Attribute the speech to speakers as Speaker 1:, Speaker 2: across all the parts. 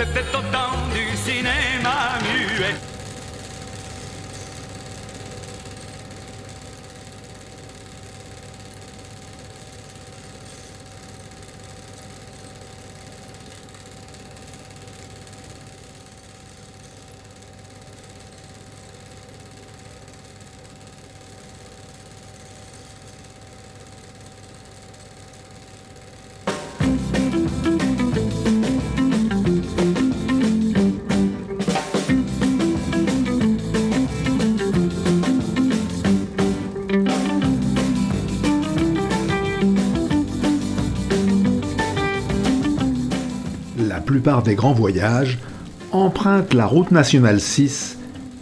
Speaker 1: c'était au temps du cinéma muet.
Speaker 2: La plupart des grands voyages empruntent la route nationale 6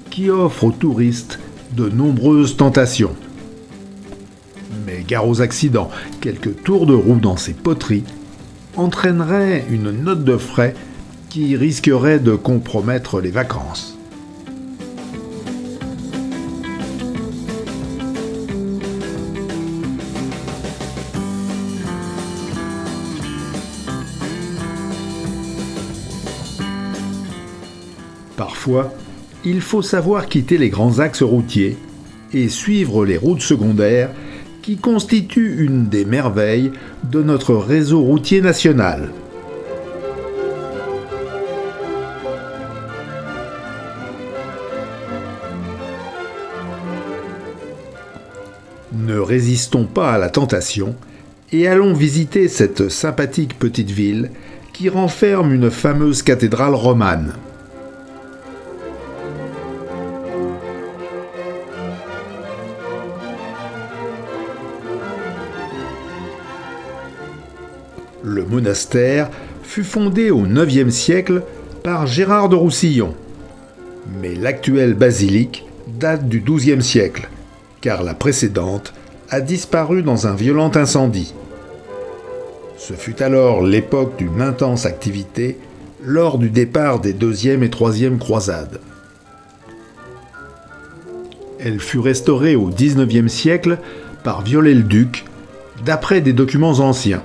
Speaker 2: qui offre aux touristes de nombreuses tentations. Mais gare aux accidents, quelques tours de roue dans ces poteries entraîneraient une note de frais qui risquerait de compromettre les vacances. Parfois, il faut savoir quitter les grands axes routiers et suivre les routes secondaires qui constituent une des merveilles de notre réseau routier national. Ne résistons pas à la tentation et allons visiter cette sympathique petite ville qui renferme une fameuse cathédrale romane. Le monastère fut fondé au IXe siècle par Gérard de Roussillon, mais l'actuelle basilique date du XIIe siècle, car la précédente a disparu dans un violent incendie. Ce fut alors l'époque d'une intense activité lors du départ des deuxième et troisième croisades. Elle fut restaurée au XIXe siècle par Viollet-le-Duc, d'après des documents anciens.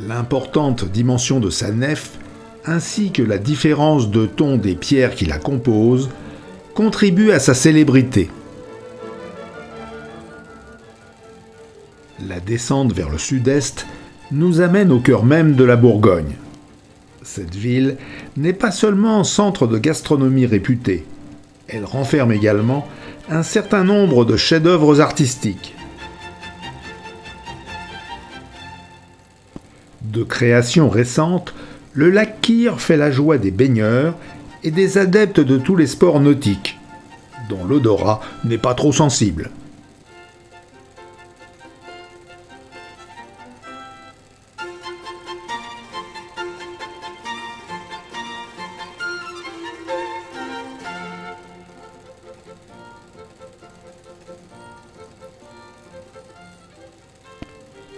Speaker 2: L'importante dimension de sa nef, ainsi que la différence de ton des pierres qui la composent, contribuent à sa célébrité. La descente vers le sud-est nous amène au cœur même de la Bourgogne. Cette ville n'est pas seulement centre de gastronomie réputé, elle renferme également un certain nombre de chefs-d'œuvre artistiques. De création récente, le lac Kyr fait la joie des baigneurs et des adeptes de tous les sports nautiques, dont l'odorat n'est pas trop sensible.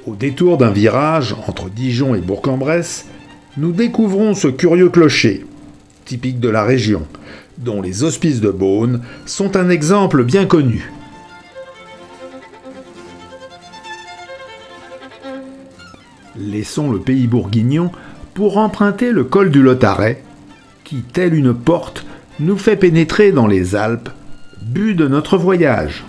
Speaker 2: Au détour d'un virage entre Dijon et Bourg-en-Bresse, nous découvrons ce curieux clocher, typique de la région, dont les hospices de Beaune sont un exemple bien connu. Laissons le pays bourguignon pour emprunter le col du Lotaret, qui, tel une porte, nous fait pénétrer dans les Alpes, but de notre voyage.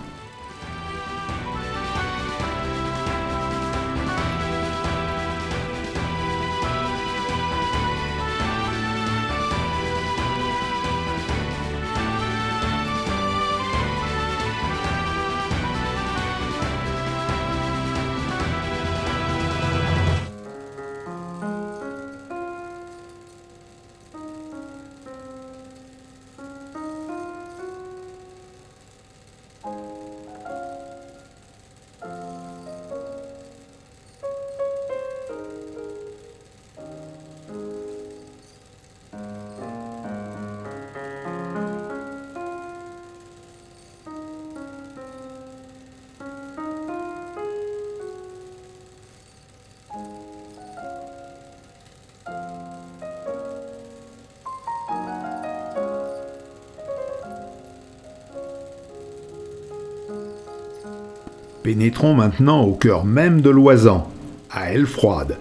Speaker 2: Pénétrons maintenant au cœur même de l'Oisans, à Hellefroide,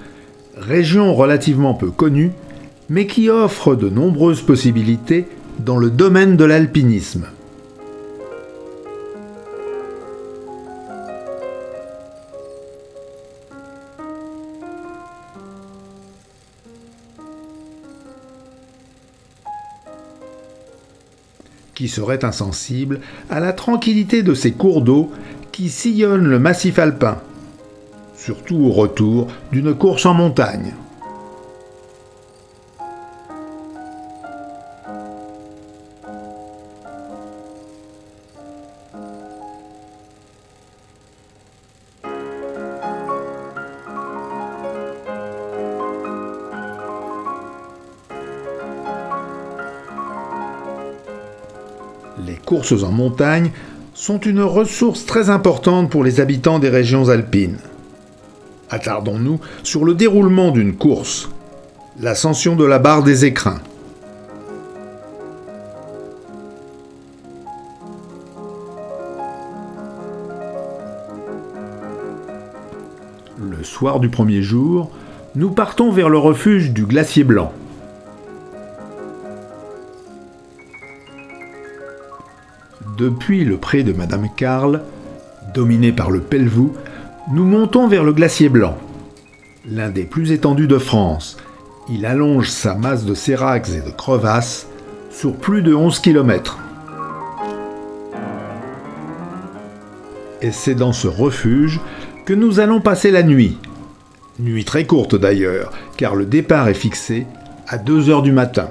Speaker 2: région relativement peu connue, mais qui offre de nombreuses possibilités dans le domaine de l'alpinisme. Qui serait insensible à la tranquillité de ces cours d'eau qui sillonnent le massif alpin, surtout au retour d'une course en montagne. Les courses en montagne sont une ressource très importante pour les habitants des régions alpines. Attardons-nous sur le déroulement d'une course, l'ascension de la barre des Écrins. Le soir du premier jour, nous partons vers le refuge du Glacier Blanc. Depuis le pré de Madame Carle, dominé par le Pelvoux, nous montons vers le Glacier Blanc. L'un des plus étendus de France, il allonge sa masse de séracs et de crevasses sur plus de 11 km. Et c'est dans ce refuge que nous allons passer la nuit. Nuit très courte d'ailleurs, car le départ est fixé à 2 heures du matin.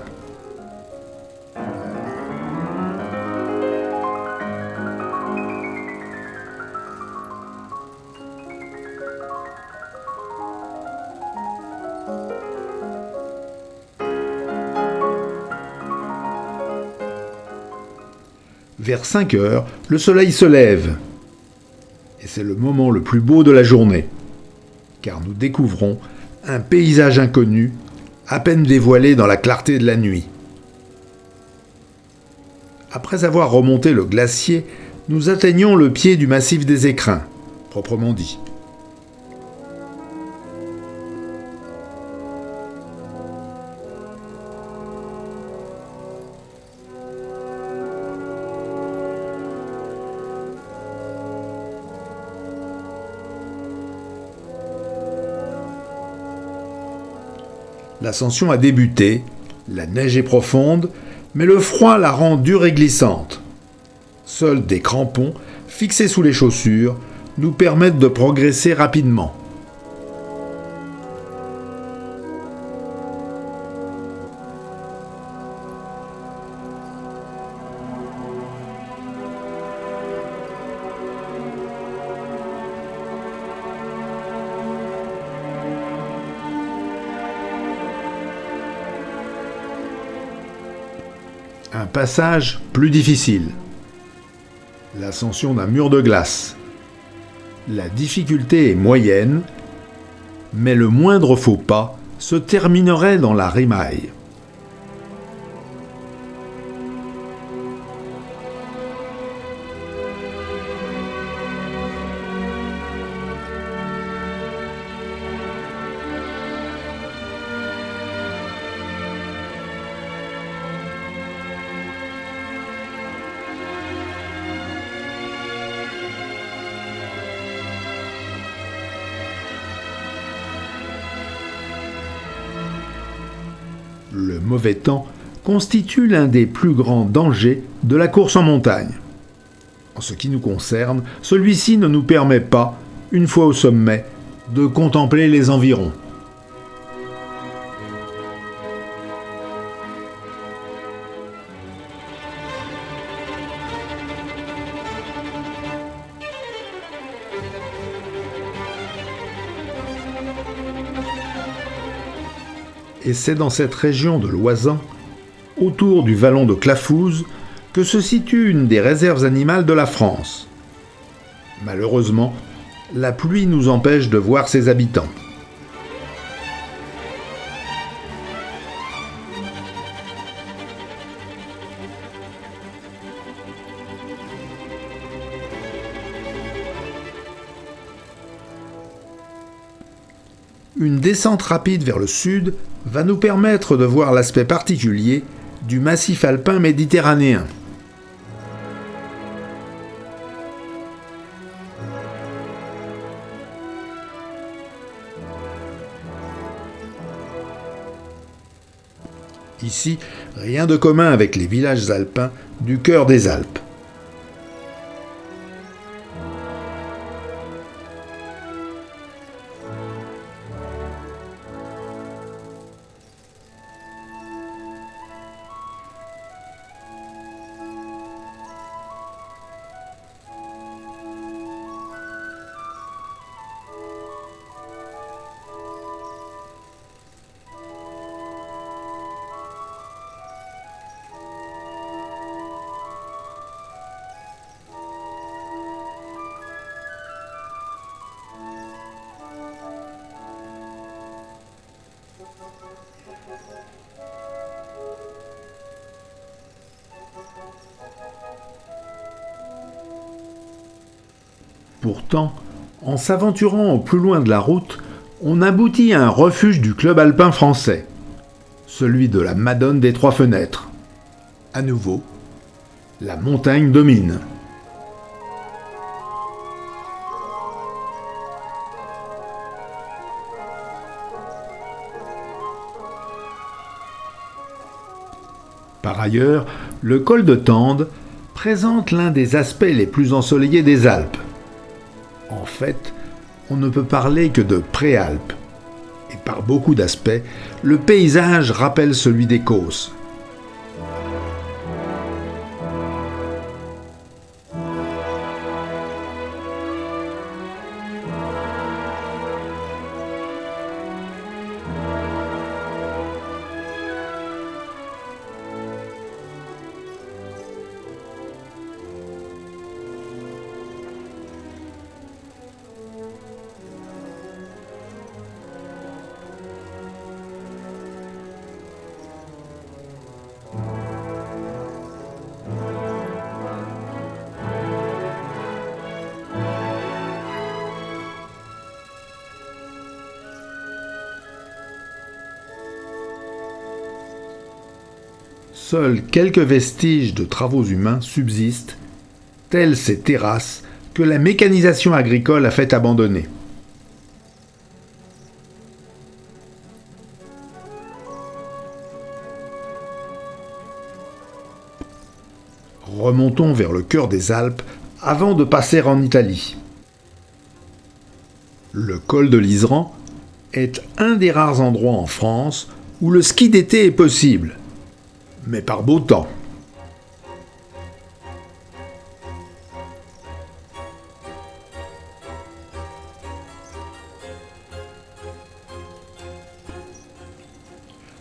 Speaker 2: Vers 5 heures, le soleil se lève. Et c'est le moment le plus beau de la journée, car nous découvrons un paysage inconnu, à peine dévoilé dans la clarté de la nuit. Après avoir remonté le glacier, nous atteignons le pied du massif des Écrins, proprement dit. L'ascension a débuté, la neige est profonde, mais le froid la rend dure et glissante. Seuls des crampons, fixés sous les chaussures, nous permettent de progresser rapidement. Un passage plus difficile. L'ascension d'un mur de glace. La difficulté est moyenne, mais le moindre faux pas se terminerait dans la rimaille. Le mauvais temps constitue l'un des plus grands dangers de la course en montagne. En ce qui nous concerne, celui-ci ne nous permet pas, une fois au sommet, de contempler les environs. Et c'est dans cette région de l'Oisans, autour du vallon de Clafouze, que se situe une des réserves animales de la France. Malheureusement, la pluie nous empêche de voir ses habitants. une descente rapide vers le sud va nous permettre de voir l'aspect particulier du massif alpin méditerranéen. Ici, rien de commun avec les villages alpins du cœur des Alpes. Pourtant, en s'aventurant au plus loin de la route, on aboutit à un refuge du club alpin français, celui de la Madone des Trois Fenêtres. À nouveau, la montagne domine. Par ailleurs, le col de Tende présente l'un des aspects les plus ensoleillés des Alpes. En fait, on ne peut parler que de préalpes. Et par beaucoup d'aspects, le paysage rappelle celui des Causses. Seuls quelques vestiges de travaux humains subsistent, telles ces terrasses que la mécanisation agricole a fait abandonner. Remontons vers le cœur des Alpes avant de passer en Italie. Le col de l'Iseran est un des rares endroits en France où le ski d'été est possible, mais par beau temps.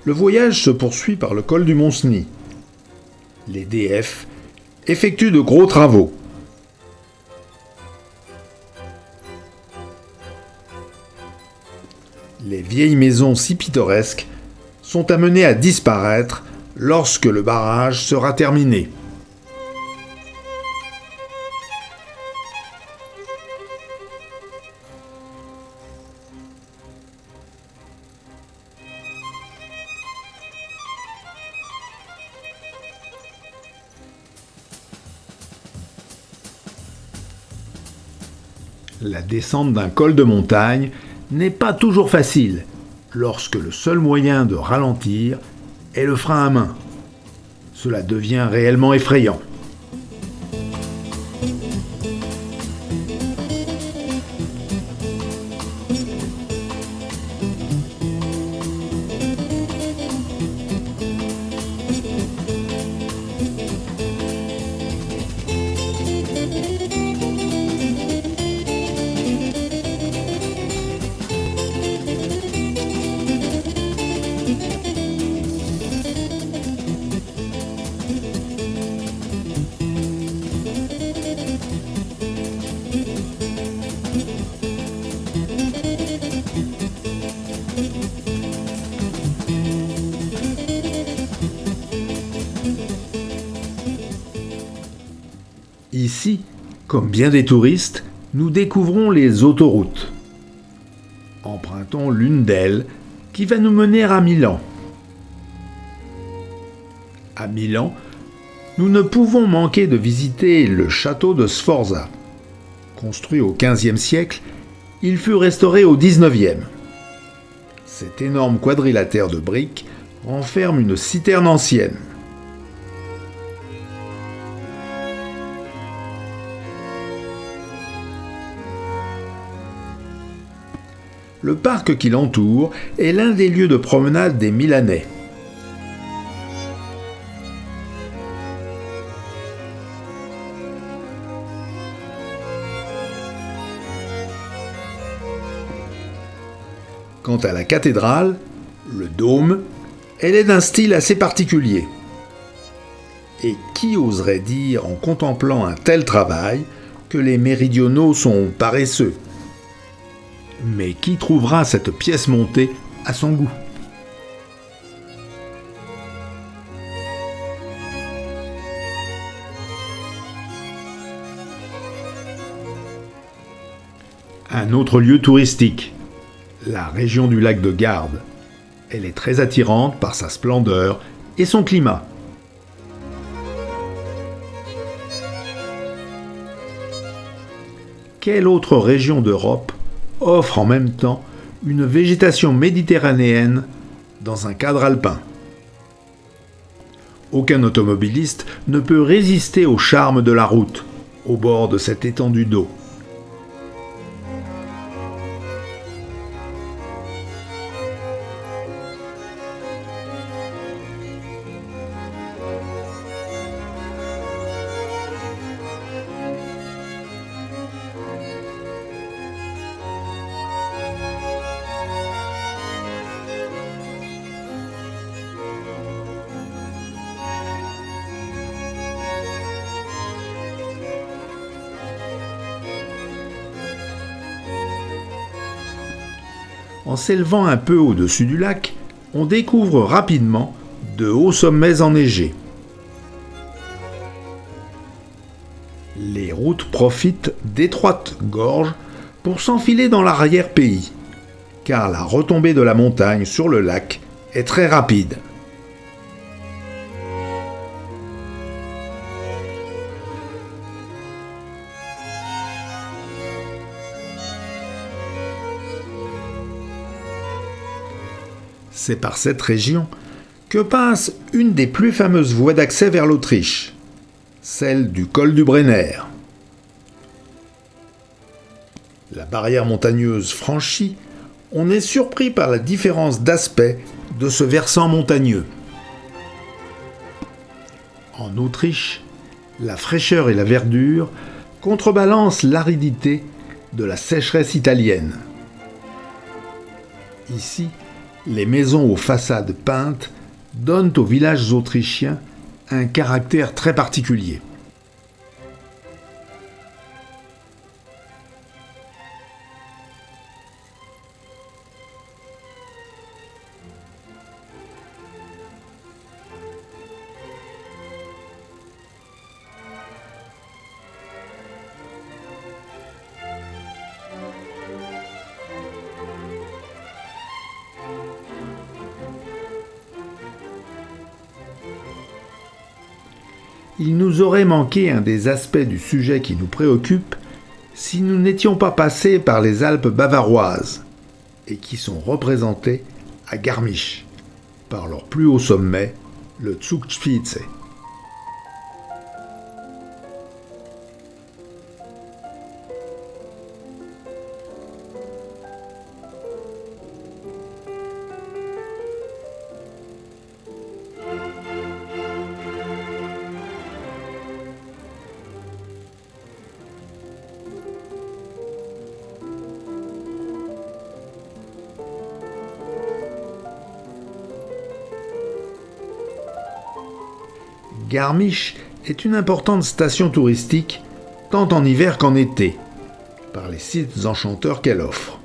Speaker 2: Le voyage se poursuit par le col du Mont-Cenis. Les DF effectuent de gros travaux. Les vieilles maisons si pittoresques sont amenées à disparaître lorsque le barrage sera terminé. La descente d'un col de montagne n'est pas toujours facile lorsque le seul moyen de ralentir est le frein à main. Cela devient réellement effrayant. Ici, comme bien des touristes, nous découvrons les autoroutes. Empruntons l'une d'elles qui va nous mener à Milan. À Milan, nous ne pouvons manquer de visiter le château de Sforza. Construit au XVe siècle, il fut restauré au XIXe. Cet énorme quadrilatère de briques renferme une citerne ancienne. Le parc qui l'entoure est l'un des lieux de promenade des Milanais. Quant à la cathédrale, le dôme, elle est d'un style assez particulier. Et qui oserait dire en contemplant un tel travail que les méridionaux sont paresseux ? Mais qui trouvera cette pièce montée à son goût ? Un autre lieu touristique, la région du lac de Garde. Elle est très attirante par sa splendeur et son climat. Quelle autre région d'Europe offre en même temps une végétation méditerranéenne dans un cadre alpin ? Aucun automobiliste ne peut résister au charme de la route au bord de cette étendue d'eau. En s'élevant un peu au-dessus du lac, on découvre rapidement de hauts sommets enneigés. Les routes profitent d'étroites gorges pour s'enfiler dans l'arrière-pays, car la retombée de la montagne sur le lac est très rapide. C'est par cette région que passe une des plus fameuses voies d'accès vers l'Autriche, celle du col du Brenner. La barrière montagneuse franchie, on est surpris par la différence d'aspect de ce versant montagneux. En Autriche, la fraîcheur et la verdure contrebalancent l'aridité de la sécheresse italienne. Ici, les maisons aux façades peintes donnent aux villages autrichiens un caractère très particulier. Il nous aurait manqué un des aspects du sujet qui nous préoccupe si nous n'étions pas passés par les Alpes bavaroises et qui sont représentées à Garmisch par leur plus haut sommet, le Zugspitze. Garmisch est une importante station touristique, tant en hiver qu'en été, par les sites enchanteurs qu'elle offre.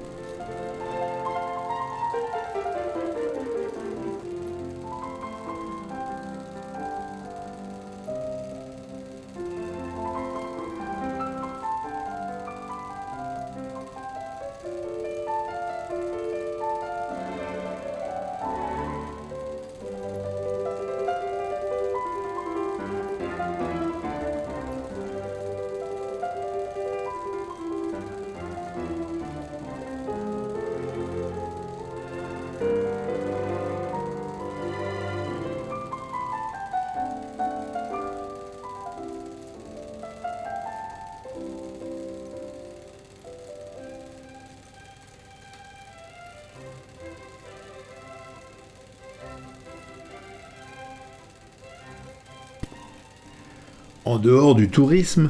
Speaker 2: En dehors du tourisme,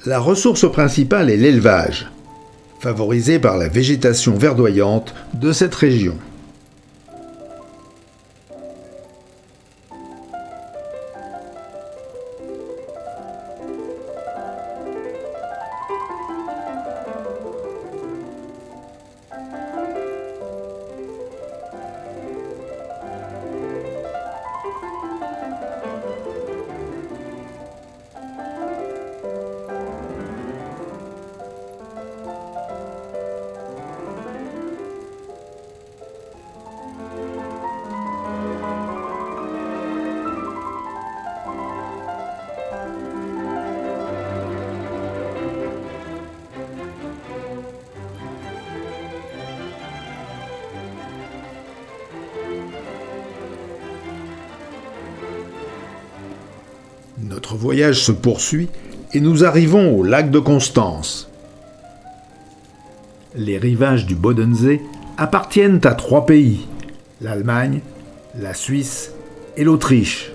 Speaker 2: la ressource principale est l'élevage, favorisé par la végétation verdoyante de cette région. Notre voyage se poursuit et nous arrivons au lac de Constance. Les rivages du Bodensee appartiennent à 3 pays, l'Allemagne, la Suisse et l'Autriche,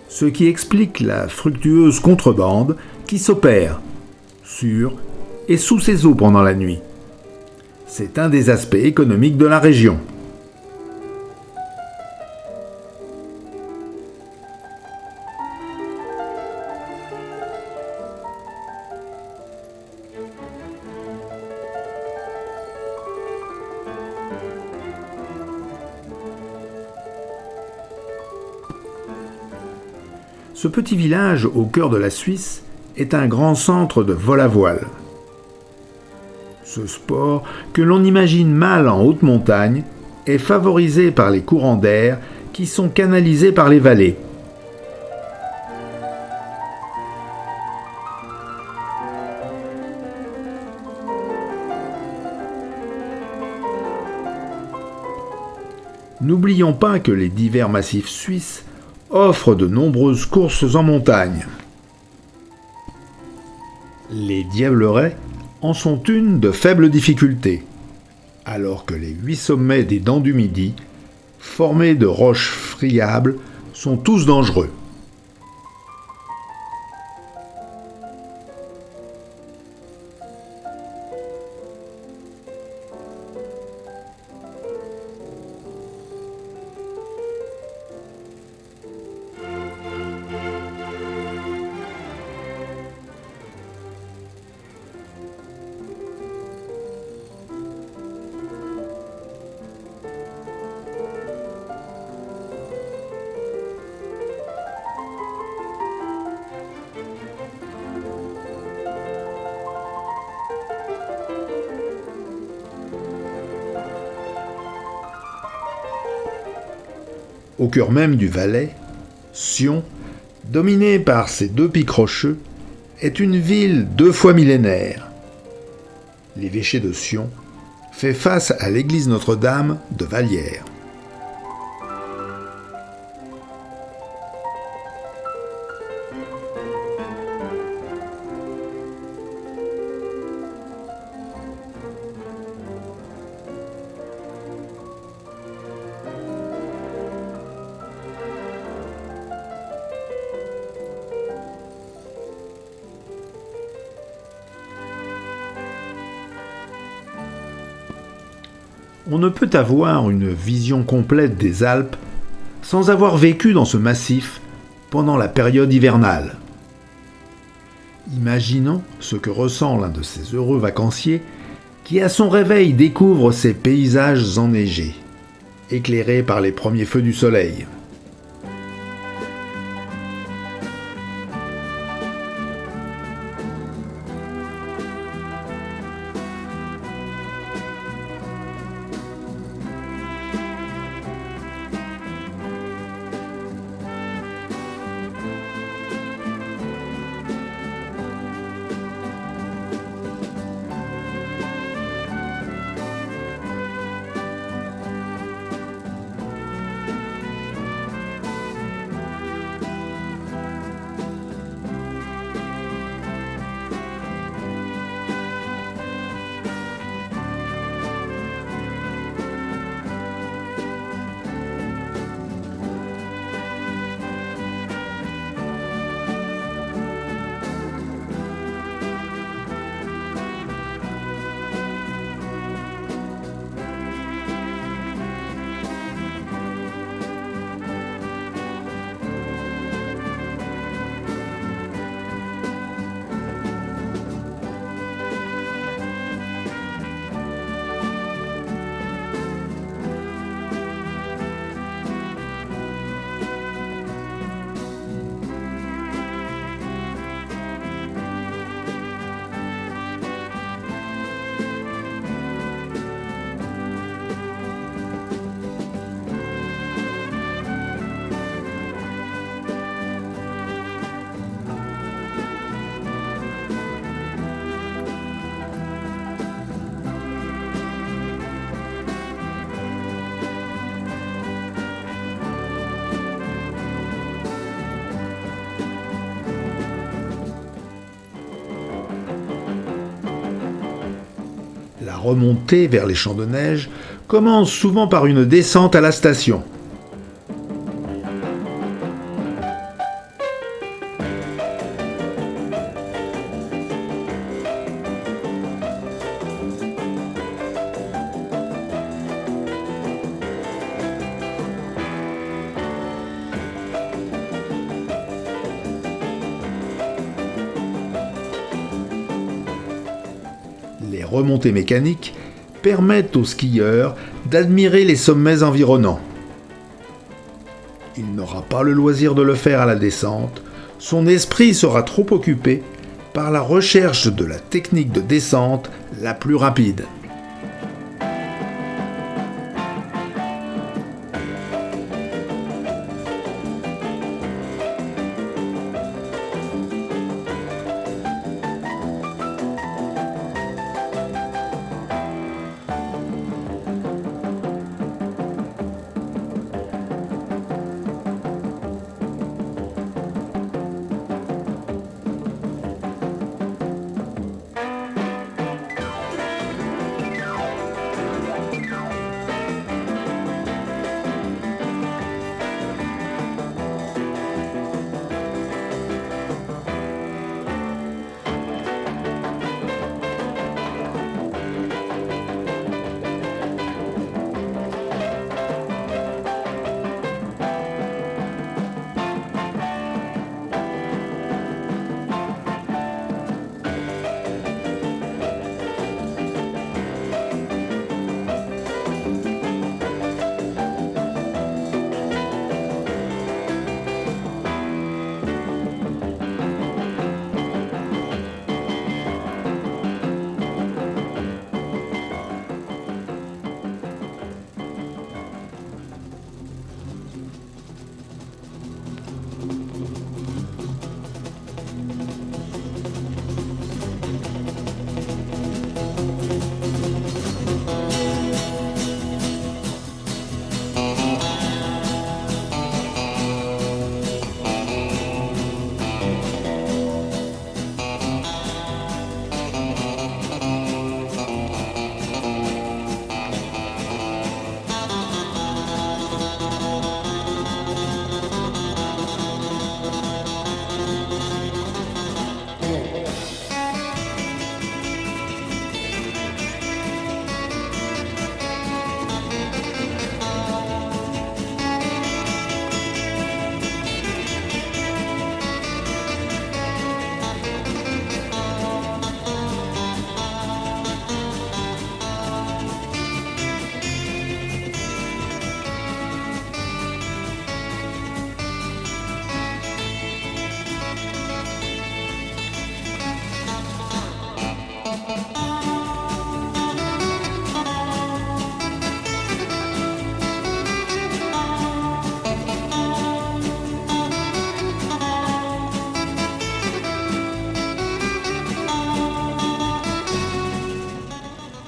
Speaker 2: ce qui explique la fructueuse contrebande qui s'opère sur et sous ces eaux pendant la nuit. C'est un des aspects économiques de la région. Ce petit village au cœur de la Suisse est un grand centre de vol à voile. Ce sport, que l'on imagine mal en haute montagne, est favorisé par les courants d'air qui sont canalisés par les vallées. N'oublions pas que les divers massifs suisses offrent de nombreuses courses en montagne. Les Diablerets en sont une de faible difficulté, alors que les 8 sommets des Dents du Midi, formés de roches friables, sont tous dangereux. Au cœur même du Valais, Sion, dominée par ses 2 pics rocheux, est une ville 2 fois millénaire. L'évêché de Sion fait face à l'église Notre-Dame de Vallières. On ne peut avoir une vision complète des Alpes sans avoir vécu dans ce massif pendant la période hivernale. Imaginons ce que ressent l'un de ces heureux vacanciers qui à son réveil découvre ces paysages enneigés, éclairés par les premiers feux du soleil. remontée vers les champs de neige commence souvent par une descente à la station. Les remontées mécaniques permettent aux skieurs d'admirer les sommets environnants. Il n'aura pas le loisir de le faire à la descente, son esprit sera trop occupé par la recherche de la technique de descente la plus rapide.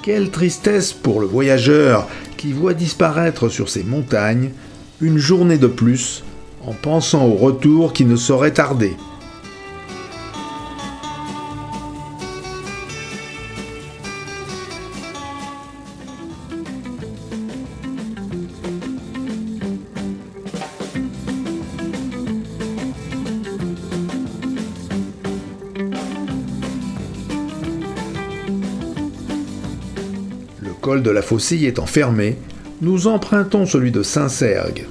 Speaker 2: Quelle tristesse pour le voyageur qui voit disparaître sur ces montagnes une journée de plus en pensant au retour qui ne saurait tarder. Le col de la Faucille étant fermé, nous empruntons celui de Saint-Cergue.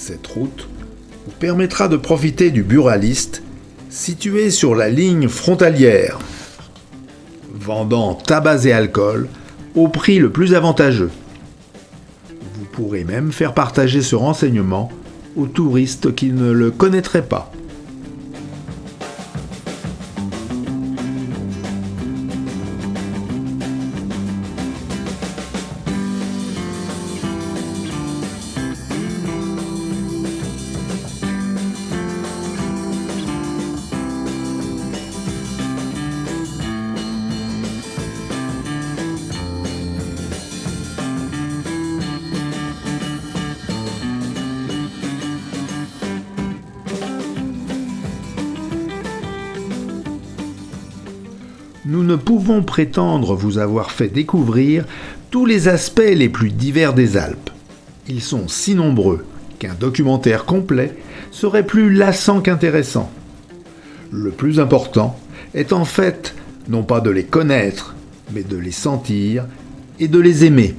Speaker 2: Cette route vous permettra de profiter du Buraliste, situé sur la ligne frontalière, vendant tabac et alcool au prix le plus avantageux. Vous pourrez même faire partager ce renseignement aux touristes qui ne le connaîtraient pas. Nous ne pouvons prétendre vous avoir fait découvrir tous les aspects les plus divers des Alpes. Ils sont si nombreux qu'un documentaire complet serait plus lassant qu'intéressant. Le plus important est en fait non pas de les connaître, mais de les sentir et de les aimer.